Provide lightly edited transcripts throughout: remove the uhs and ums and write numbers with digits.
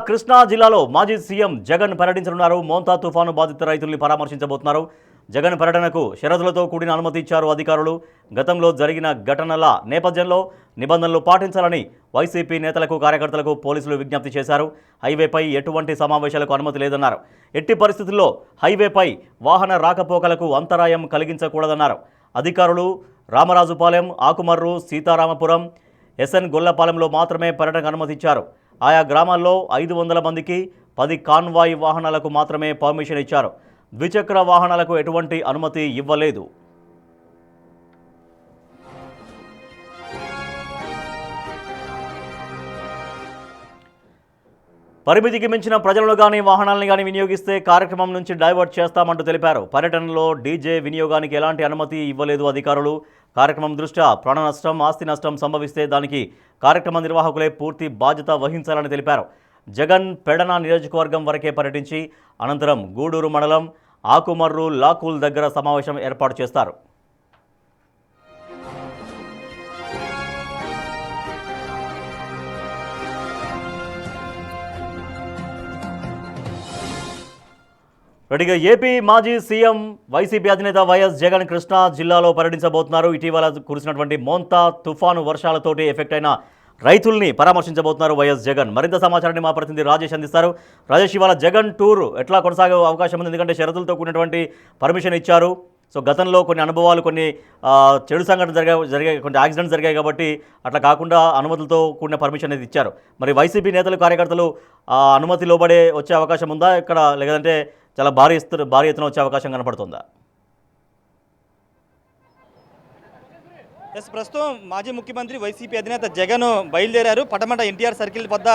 కృష్ణా జిల్లాలో మాజీ సీఎం జగన్ పర్యటించనున్నారు. మోంతా తుఫాను బాధిత రైతుల్ని పరామర్శించబోతున్నారు. జగన్ పర్యటనకు షరతులతో కూడిన అనుమతి ఇచ్చారు అధికారులు. గతంలో జరిగిన ఘటనల నేపథ్యంలో నిబంధనలు పాటించాలని వైసీపీ నేతలకు కార్యకర్తలకు పోలీసులు విజ్ఞప్తి చేశారు. హైవేపై ఎటువంటి సమావేశాలకు అనుమతి లేదన్నారు. ఎట్టి పరిస్థితుల్లో హైవేపై వాహన రాకపోకలకు అంతరాయం కలిగించకూడదన్నారు. అధికారులు రామరాజుపాలెం, ఆకుమర్రు, సీతారామపురం, ఎస్ఎన్ గొల్లపాలెంలో మాత్రమే పర్యటనకు అనుమతి ఇచ్చారు. ఆయా గ్రామాల్లో 500 మందికి 10 కాన్వాయ్ వాహనాలకు మాత్రమే పర్మిషన్ ఇచ్చారు. ద్విచక్ర వాహనాలకు ఎటువంటి అనుమతి ఇవ్వలేదు. పరిమితికి మించిన ప్రజలను కానీ వాహనాలను కానీ వినియోగిస్తే కార్యక్రమం నుంచి డైవర్ట్ చేస్తామంటూ తెలిపారు. పర్యటనలో డీజే వినియోగానికి ఎలాంటి అనుమతి ఇవ్వలేదు అధికారులు. కార్యక్రమం దృష్ట్యా ప్రాణ నష్టం, ఆస్తి నష్టం సంభవిస్తే దానికి కార్యక్రమ నిర్వాహకులే పూర్తి బాధ్యత వహించాలని తెలిపారు. జగన్ పెడన నియోజకవర్గం వరకే పర్యటించి అనంతరం గూడూరు మండలం ఆకుమర్రు లాకూల్ దగ్గర సమావేశం ఏర్పాటు చేస్తారు. రెడీగా ఏపీ మాజీ సీఎం వైసీపీ అధినేత వైఎస్ జగన్ కృష్ణా జిల్లాలో పర్యటించబోతున్నారు. ఇటీవల కురిసినటువంటి మోంతా తుఫాను వర్షాలతోటి ఎఫెక్ట్ అయిన రైతుల్ని పరామర్శించబోతున్నారు వైఎస్ జగన్. మరింత సమాచారాన్ని మా ప్రతినిధి రాజేష్ అందిస్తారు. రాజేష్, ఇవాళ జగన్ టూర్ ఎట్లా కొనసాగే అవకాశం ఉంది? ఎందుకంటే షరతులతో కూడినటువంటి పర్మిషన్ ఇచ్చారు. సో గతంలో కొన్ని అనుభవాలు, కొన్ని చెడు సంఘటనలు జరిగాయి, కొన్ని యాక్సిడెంట్స్ జరిగాయి కాబట్టి అట్లా కాకుండా అనుమతులతో కూడిన పర్మిషన్ అనేది ఇచ్చారు. మరి వైసీపీ నేతలు, కార్యకర్తలు అనుమతి లోబడే వచ్చే అవకాశం ఉందా ఇక్కడ, లేదంటే చాలా భారీ ఎత్తున వచ్చే అవకాశం కనపడుతుందా? ప్రస్తుతం మాజీ ముఖ్యమంత్రి వైసీపీ అధినేత జగన్ బయలుదేరారు. పటమట ఎన్టీఆర్ సర్కిల్ వద్ద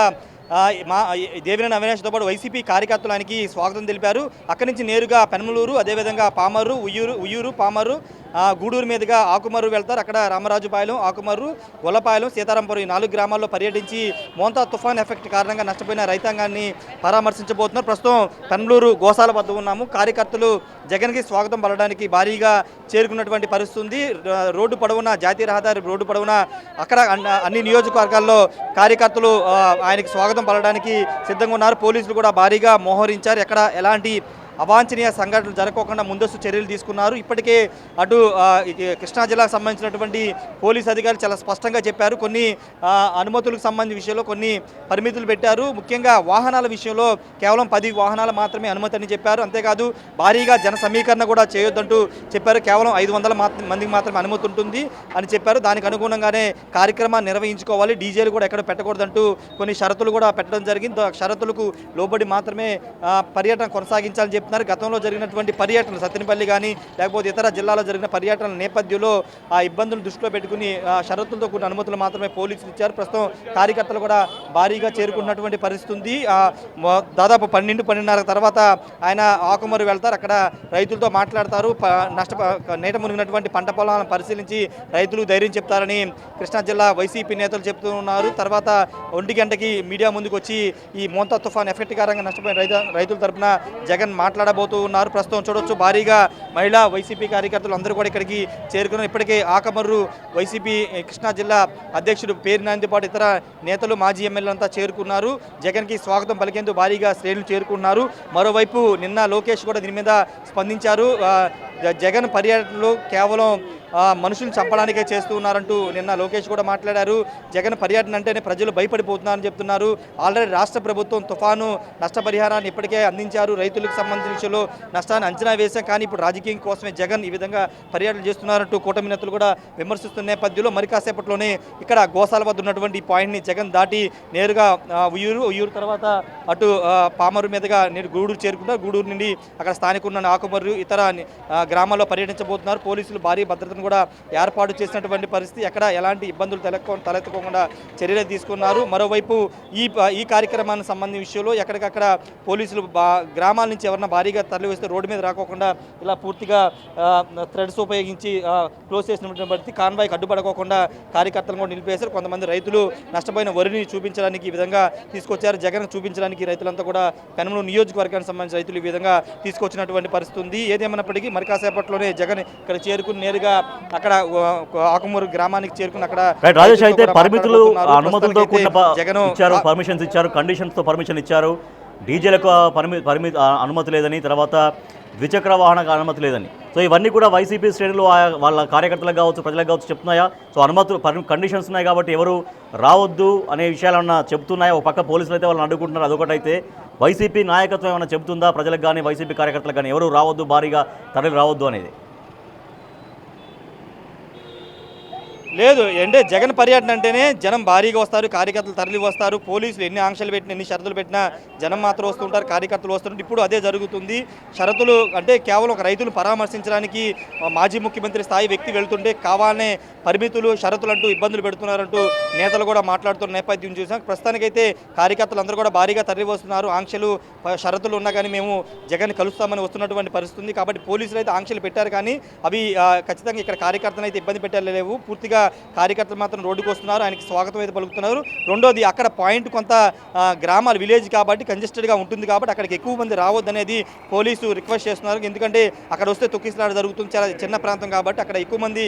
దేవినేని అవినాష్తో పాటు వైసీపీ కార్యకర్తలు ఆయనకి స్వాగతం తెలిపారు. అక్కడి నుంచి నేరుగా పెనమలూరు, అదేవిధంగా పామర్రు, ఉయ్యూరు, పామర్రు, గూడూరు మీదుగా ఆకుమర్రు వెళ్తారు. అక్కడ రామరాజుపాలెం, ఆకుమర్రు, గొల్లపాలెం, సీతారాంపురం ఈ 4 గ్రామాల్లో పర్యటించి మోంతా తుఫాన్ ఎఫెక్ట్ కారణంగా నష్టపోయిన రైతాంగాన్ని పరామర్శించబోతున్నారు. ప్రస్తుతం పెనమలూరు గోశాల వద్ద ఉన్నాము. కార్యకర్తలు జగన్కి స్వాగతం పలడానికి భారీగా చేరుకున్నటువంటి పరిస్థితి ఉంది. రోడ్డు పొడవున, జాతీయ రహదారి రోడ్డు పొడవున అక్కడ అన్ని నియోజకవర్గాల్లో కార్యకర్తలు ఆయనకి స్వాగతం పలడానికి సిద్ధంగా ఉన్నారు. పోలీసులు కూడా భారీగా మోహరించారు. ఎక్కడ ఎలాంటి అవాంఛనీయ సంఘటనలు జరగకుండా ముందస్తు చర్యలు తీసుకున్నారు. ఇప్పటికే అటు కృష్ణా జిల్లాకు సంబంధించినటువంటి పోలీసు అధికారులు చాలా స్పష్టంగా చెప్పారు. కొన్ని అనుమతులకు సంబంధించిన విషయంలో కొన్ని పరిమితులు పెట్టారు. ముఖ్యంగా వాహనాల విషయంలో కేవలం 10 వాహనాలు మాత్రమే అనుమతి అని చెప్పారు. అంతేకాదు భారీగా జన సమీకరణ కూడా చేయొద్దంటూ చెప్పారు. కేవలం 500 మందికి మాత్రమే అనుమతి ఉంటుంది అని చెప్పారు. దానికి అనుగుణంగానే కార్యక్రమాన్ని నిర్వహించుకోవాలి. డీజేలు కూడా ఎక్కడ పెట్టకూడదంటూ కొన్ని షరతులు కూడా పెట్టడం జరిగింది. షరతులకు లోబడి మాత్రమే పర్యటన కొనసాగించాలని చెప్తున్నారు. గతంలో జరిగినటువంటి పర్యటనలు సత్తెనపల్లి కానీ లేకపోతే ఇతర జిల్లాలో జరిగిన పర్యటనల నేపథ్యంలో ఆ ఇబ్బందులు దృష్టిలో పెట్టుకుని షరతులతో కూడిన అనుమతులు మాత్రమే పోలీసులు ఇచ్చారు. ప్రస్తుతం కార్యకర్తలు కూడా భారీగా చేరుకున్నటువంటి పరిస్థితి ఉంది. దాదాపు 12-12:30 తర్వాత ఆయన ఆకుమర్రు వెళ్తారు. అక్కడ రైతులతో మాట్లాడతారు. నేట మునిగినటువంటి పంట పొలాలను పరిశీలించి రైతులు ధైర్యం చెప్తారని కృష్ణా జిల్లా వైసీపీ నేతలు చెప్తూ ఉన్నారు. తర్వాత 1 గంటకి మీడియా ముందుకు వచ్చి ఈ మోంతా తుఫాన్ ఎఫెక్ట్ కారణంగా నష్టపోయిన రైతుల తరఫున జగన్ మాట్లాడబోతూ ఉన్నారు. ప్రస్తుతం చూడొచ్చు భారీగా మహిళా వైసీపీ కార్యకర్తలు అందరూ కూడా ఇక్కడికి చేరుకున్నారు. ఇప్పటికే ఆకుమర్రు వైసీపీ కృష్ణా జిల్లా అధ్యక్షుడు పేర్నానితో పాటు ఇతర నేతలు, మాజీ ఎమ్మెల్యేలు అంతా చేరుకున్నారు. జగన్కి స్వాగతం పలికేందుకు భారీగా శ్రేణులు చేరుకున్నారు. మరోవైపు నిన్న లోకేష్ కూడా దీని మీద స్పందించారు. జగన్ పర్యటనలో కేవలం మనుషులు చంపడానికే చేస్తూ ఉన్నారంటూ నిన్న లోకేష్ కూడా మాట్లాడారు. జగన్ పర్యటన అంటేనే ప్రజలు భయపడిపోతున్నారని చెప్తున్నారు. ఆల్రెడీ రాష్ట్ర ప్రభుత్వం తుఫాను నష్టపరిహారాన్ని ఇప్పటికే అందించారు. రైతులకు సంబంధించిన విషయంలో నష్టాన్ని అంచనా వేశాం, కానీ ఇప్పుడు రాజకీయం కోసమే జగన్ ఈ విధంగా పర్యటన చేస్తున్నారంటూ కూటమి నేతలు కూడా విమర్శిస్తున్న నేపథ్యంలో మరి కాసేపట్లోనే ఇక్కడ గోశాల వద్ద ఉన్నటువంటి ఈ పాయింట్ని జగన్ దాటి నేరుగా ఉయ్యూరు తర్వాత అటు పామరు మీదుగా గూడూరు చేరుకుంటారు. గూడూరు నుండి అక్కడ స్థానికున్న ఆకుమర్రు ఇతర గ్రామాల్లో పర్యటించబోతున్నారు. పోలీసులు భారీ భద్రతను కూడా ఏర్పాటు చేసినటువంటి పరిస్థితి. ఎక్కడ ఎలాంటి ఇబ్బందులు తలెత్తుకోకుండా చర్యలు తీసుకున్నారు. మరోవైపు ఈ కార్యక్రమానికి సంబంధించిన విషయంలో ఎక్కడికక్కడ పోలీసులు గ్రామాల నుంచి ఎవరైనా భారీగా తరలివేస్తే రోడ్డు మీద రాకోకుండా ఇలా పూర్తిగా థ్రెడ్స్ ఉపయోగించి క్లోజ్ చేసినటువంటి పరిస్థితి. కాన్వాయ్కి అడ్డుపడకోకుండా కార్యకర్తలు కూడా నిలిపేశారు. కొంతమంది రైతులు నష్టపోయిన వరిని చూపించడానికి ఈ విధంగా తీసుకొచ్చారు. జగన్ చూపించడానికి రైతులంతా కూడా పెనమలూరు నియోజకవర్గానికి సంబంధించిన రైతులు ఈ విధంగా తీసుకొచ్చినటువంటి పరిస్థితి ఉంది. ఏదేమైనప్పటికీ మరి కాసేపట్లోనే జగన్ ఇక్కడ చేరుకుని నేరుగా అక్కడ ఆకుమూరు గ్రామానికి చేరుకుని అక్కడ రాజేష్ అయితే పరిమితులు అనుమతులతో కూడిన జగన్ ఇచ్చారు, పర్మిషన్స్ ఇచ్చారు, కండిషన్స్తో పర్మిషన్ ఇచ్చారు. డీజేలకు పరిమితి అనుమతి లేదని, తర్వాత ద్విచక్ర వాహనకు అనుమతి లేదని. సో ఇవన్నీ కూడా వైసీపీ శ్రేణులు వాళ్ళ కార్యకర్తలకు కావచ్చు, ప్రజలకు కావచ్చు చెప్తున్నాయా? సో అనుమతులు కండిషన్స్ ఉన్నాయి కాబట్టి ఎవరు రావద్దు అనే విషయాలన్నా చెప్తున్నాయా? ఒక పక్క పోలీసులు అయితే వాళ్ళని అడ్డుకుంటున్నారు, అదొకటైతే వైసీపీ నాయకత్వం ఏమైనా చెబుతుందా ప్రజలకు కానీ వైసీపీ కార్యకర్తలకు కానీ ఎవరు రావద్దు, భారీగా తరలి రావద్దు అనేది? లేదు అంటే జగన్ పర్యటన అంటేనే జనం భారీగా వస్తారు, కార్యకర్తలు తరలి వస్తారు. పోలీసులు ఎన్ని ఆంక్షలు పెట్టినా ఎన్ని షరతులు పెట్టినా జనం మాత్రం వస్తుంటారు, కార్యకర్తలు వస్తుంటారు. ఇప్పుడు అదే జరుగుతుంది. షరతులు అంటే కేవలం ఒక రైతులు పరామర్శించడానికి మాజీ ముఖ్యమంత్రి స్థాయి వ్యక్తి వెళ్తుంటే కావాలనే పరిమితులు షరతులు అంటూ ఇబ్బందులు పెడుతున్నారంటూ నేతలు కూడా మాట్లాడుతున్న నేపథ్యం చూసాం. ప్రస్తుతానికైతే కార్యకర్తలు అందరూ కూడా భారీగా తరలి వస్తున్నారు. ఆంక్షలు షరతులు ఉన్నా కానీ మేము జగన్ కలుస్తామని వస్తున్నటువంటి పరిస్థితి ఉంది. కాబట్టి పోలీసులు అయితే ఆంక్షలు పెట్టారు కానీ అవి ఖచ్చితంగా ఇక్కడ కార్యకర్తలు అయితే ఇబ్బంది పెట్టలేవు. పూర్తిగా కార్యకర్తలు మాత్రం రోడ్డుకు వస్తున్నారు, ఆయనకి స్వాగతం అయితే పలుకుతున్నారు. రెండోది అక్కడ పాయింట్ కొంత గ్రామాలు విలేజ్ కాబట్టి కంజెస్టెడ్గా ఉంటుంది కాబట్టి అక్కడికి ఎక్కువ మంది రావద్దనేది పోలీసు రిక్వెస్ట్ చేస్తున్నారు. ఎందుకంటే అక్కడ వస్తే తొక్కిసలాట జరుగుతుంది, చాలా చిన్న ప్రాంతం కాబట్టి అక్కడ ఎక్కువ మంది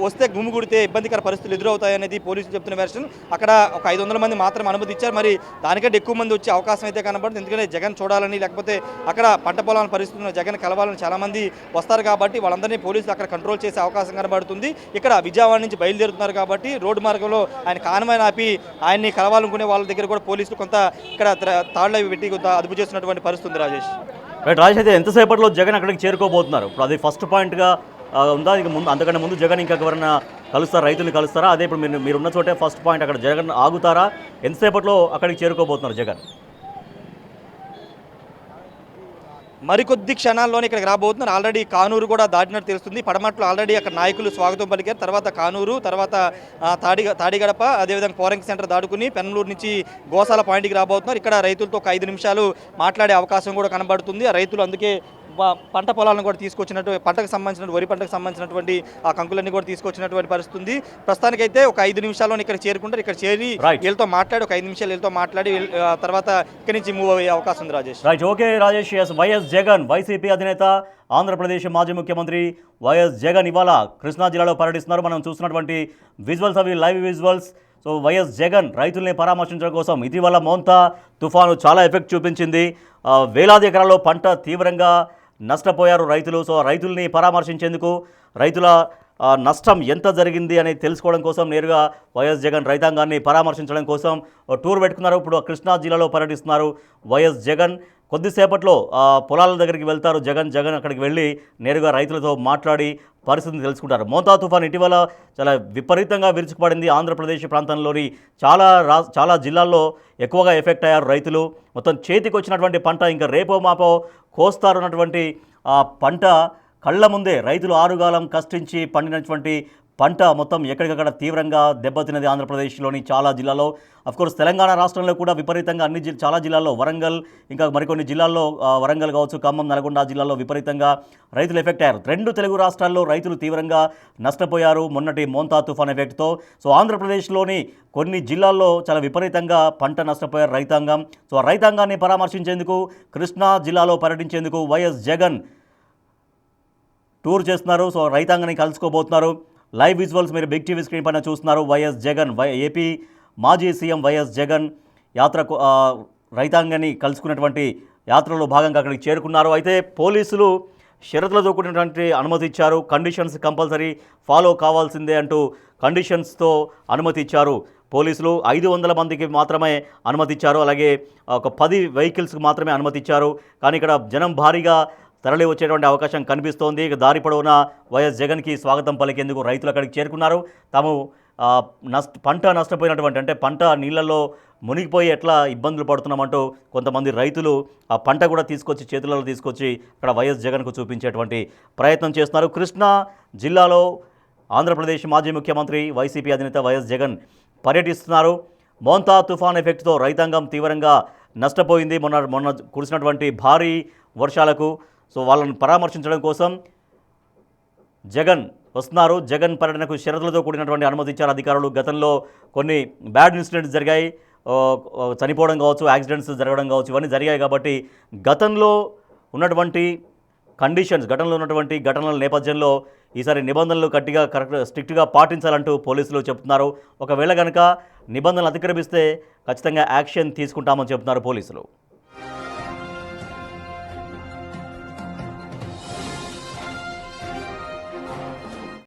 వస్తే గుమిగూడితే ఇబ్బందికర పరిస్థితులు ఎదురవుతాయనేది పోలీసులు చెప్తున్న వెర్షన్. అక్కడ ఒక 500 మంది మాత్రం అనుమతి ఇచ్చారు, మరి దానికంటే ఎక్కువ మంది వచ్చే అవకాశం అయితే కనబడుతుంది. ఎందుకంటే జగన్ చూడాలని లేకపోతే అక్కడ పంట పొలాల పరిస్థితుల్లో జగన్ కలవాలని చాలామంది వస్తారు కాబట్టి వాళ్ళందరినీ పోలీసులు అక్కడ కంట్రోల్ చేసే అవకాశం కనబడుతుంది. ఇక్కడ విజయవాడ నుంచి బయలుదేరుతున్నారు కాబట్టి రోడ్డు మార్గంలో ఆయన కాన్వాయ్ ఆపి ఆయన్ని కలవాలనుకునే వాళ్ళ దగ్గర కూడా పోలీసులు కొంత ఇక్కడ తాళ్లు పెట్టి కొంత అదుపు చేస్తున్నటువంటి పరిస్థితి. రాజేష్ రాజేష్ అయితే ఎంతసేపట్లో జగన్ అక్కడికి చేరుకోబోతున్నారు? ఇప్పుడు అది ఫస్ట్ పాయింట్గా ఉందా? ఇక ముందు అంతకంటే ముందు జగన్ ఇంకా ఎవరైనా కలుస్తారా, రైతులు కలుస్తారా? అదే ఇప్పుడు మీరున్న చోటే ఫస్ట్ పాయింట్, అక్కడ జగన్ ఆగుతారా? ఎంతసేపట్లో అక్కడికి చేరుకోబోతున్నారు జగన్? మరికొద్ది క్షణాల్లోనే ఇక్కడికి రాబోతున్నారు. ఆల్రెడీ కానూరు కూడా దాటినట్టు తెలుస్తుంది. పడమట్లో ఆల్రెడీ అక్కడ నాయకులు స్వాగతం పలికారు. తర్వాత కానూరు, తర్వాత తాడిగడప, అదేవిధంగా పోరంకి సెంటర్ దాటుకుని పెనమలూరు నుంచి గోసాల పాయింట్కి రాబోతున్నారు. ఇక్కడ రైతులతో ఒక 5 నిమిషాలు మాట్లాడే అవకాశం కూడా కనబడుతుంది. ఆ రైతులు అందుకే పంట పొలాలను కూడా తీసుకొచ్చినట్టు పంటకు సంబంధించిన వరి పంటకు సంబంధించినటువంటి ఆ కంకులన్నీ కూడా తీసుకొచ్చినటువంటి పరిస్థితి ఉంది. ప్రస్తుతానికైతే ఒక 5 నిమిషాల్లో ఇక్కడ చేరుకుంటారు. ఇక్కడ చేరి వీళ్ళతో మాట్లాడి ఒక 5 నిమిషాలు వీళ్ళతో మాట్లాడి తర్వాత ఇక్కడి నుంచి మూవ్ అయ్యే అవకాశం ఉంది. Rajesh okay Rajesh. YS Jagan YCP అధినేత, ఆంధ్రప్రదేశ్ మాజీ ముఖ్యమంత్రి వైఎస్ జగన్ ఇవాళ కృష్ణా జిల్లాలో పర్యటిస్తున్నారు. మనం చూస్తున్నటువంటి విజువల్స్ అవి live visuals. So YS Jagan రైతుల్ని పరామర్శించడం కోసం ఇటీవల మోంతా తుఫాను చాలా ఎఫెక్ట్ చూపించింది. వేలాది ఎకరాల్లో పంట తీవ్రంగా నష్టపోయారు రైతులు. సో రైతుల్ని పరామర్శించేందుకు, రైతుల నష్టం ఎంత జరిగింది అనేది తెలుసుకోవడం కోసం నేరుగా వైఎస్ జగన్ రైతాంగాన్ని పరామర్శించడం కోసం టూర్ పెట్టుకున్నారు. ఇప్పుడు కృష్ణా జిల్లాలో పర్యటిస్తున్నారు వైఎస్ జగన్. కొద్దిసేపట్లో పొలాల దగ్గరికి వెళ్తారు జగన్ అక్కడికి వెళ్ళి నేరుగా రైతులతో మాట్లాడి పరిస్థితిని తెలుసుకుంటారు. మోంతా తుఫాన్ ఇటీవల చాలా విపరీతంగా విరుచుకుపడింది. ఆంధ్రప్రదేశ్ ప్రాంతంలోని చాలా జిల్లాల్లో ఎక్కువగా ఎఫెక్ట్ అయ్యారు రైతులు. మొత్తం చేతికి వచ్చినటువంటి పంట ఇంకా రేపో మాపో కోస్తారున్నటువంటి పంట కళ్ళ ముందే రైతులు ఆరుగాలం కష్టించి పండినటువంటి పంట మొత్తం ఎక్కడికక్కడ తీవ్రంగా దెబ్బతిన్నది ఆంధ్రప్రదేశ్లోని చాలా జిల్లాలో. అఫ్కోర్స్ తెలంగాణ రాష్ట్రంలో కూడా విపరీతంగా చాలా జిల్లాల్లో, వరంగల్ ఇంకా మరికొన్ని జిల్లాల్లో, వరంగల్ కావచ్చు, ఖమ్మం, నల్గొండ జిల్లాల్లో విపరీతంగా రైతులు ఎఫెక్ట్ అయ్యారు. 2 తెలుగు రాష్ట్రాల్లో రైతులు తీవ్రంగా నష్టపోయారు మొన్నటి మోంతా తుఫాన్ ఎఫెక్ట్తో. సో ఆంధ్రప్రదేశ్లోని కొన్ని జిల్లాల్లో చాలా విపరీతంగా పంట నష్టపోయారు రైతాంగం. సో ఆ రైతాంగాన్ని పరామర్శించేందుకు, కృష్ణా జిల్లాలో పర్యటించేందుకు వైఎస్ జగన్ టూర్ చేస్తున్నారు. సో రైతాంగాన్ని కలుసుకోబోతున్నారు. లైవ్ విజువల్స్ మీరు బిగ్ టీవీ స్క్రీన్ పైన చూస్తున్నారు. వైఎస్ జగన్, ఏపీ మాజీ సీఎం వైఎస్ జగన్ యాత్రకు రైతాంగాన్ని కలుసుకున్నటువంటి యాత్రలో భాగంగా అక్కడికి చేరుకున్నారు. అయితే పోలీసులు షరతులతో కూడినటువంటి అనుమతి ఇచ్చారు. కండిషన్స్ కంపల్సరీ ఫాలో కావాల్సిందే అంటూ కండిషన్స్తో అనుమతి ఇచ్చారు పోలీసులు. 500 మందికి మాత్రమే అనుమతి ఇచ్చారు. అలాగే ఒక 10 వెహికల్స్కి మాత్రమే అనుమతి ఇచ్చారు. కానీ ఇక్కడ జనం భారీగా తరలి వచ్చేటువంటి అవకాశం కనిపిస్తోంది. ఇక దారి పొడవునా వైఎస్ జగన్కి స్వాగతం పలికేందుకు రైతులు అక్కడికి చేరుకున్నారు. తాము పంట నష్టపోయినటువంటి, అంటే పంట నీళ్లలో మునిగిపోయి ఎట్లా ఇబ్బందులు పడుతున్నామంటూ కొంతమంది రైతులు ఆ పంట కూడా తీసుకొచ్చి చేతులలో తీసుకొచ్చి ఇక్కడ వైఎస్ జగన్కు చూపించేటువంటి ప్రయత్నం చేస్తున్నారు. కృష్ణా జిల్లాలో ఆంధ్రప్రదేశ్ మాజీ ముఖ్యమంత్రి వైసీపీ అధినేత వైఎస్ జగన్ పర్యటిస్తున్నారు. మోంతా తుఫాన్ ఎఫెక్ట్తో రైతాంగం తీవ్రంగా నష్టపోయింది మొన్న కురిసినటువంటి భారీ వర్షాలకు. సో వాళ్ళని పరామర్శించడం కోసం జగన్ వస్తున్నారు. జగన్ పర్యటనకు షరతులతో కూడినటువంటి అనుమతి ఇచ్చారు అధికారులు. గతంలో కొన్ని బ్యాడ్ ఇన్సిడెంట్స్ జరిగాయి, చనిపోవడం కావచ్చు, యాక్సిడెంట్స్ జరగడం కావచ్చు, ఇవన్నీ జరిగాయి. కాబట్టి గతంలో ఉన్నటువంటి కండిషన్స్ గతంలో ఉన్నటువంటి ఘటనల నేపథ్యంలో ఈసారి నిబంధనలు స్ట్రిక్ట్గా పాటించాలంటూ పోలీసులు చెప్తున్నారు. ఒకవేళ కనుక నిబంధనలు అతిక్రమిస్తే ఖచ్చితంగా యాక్షన్ తీసుకుంటామని చెప్తున్నారు పోలీసులు.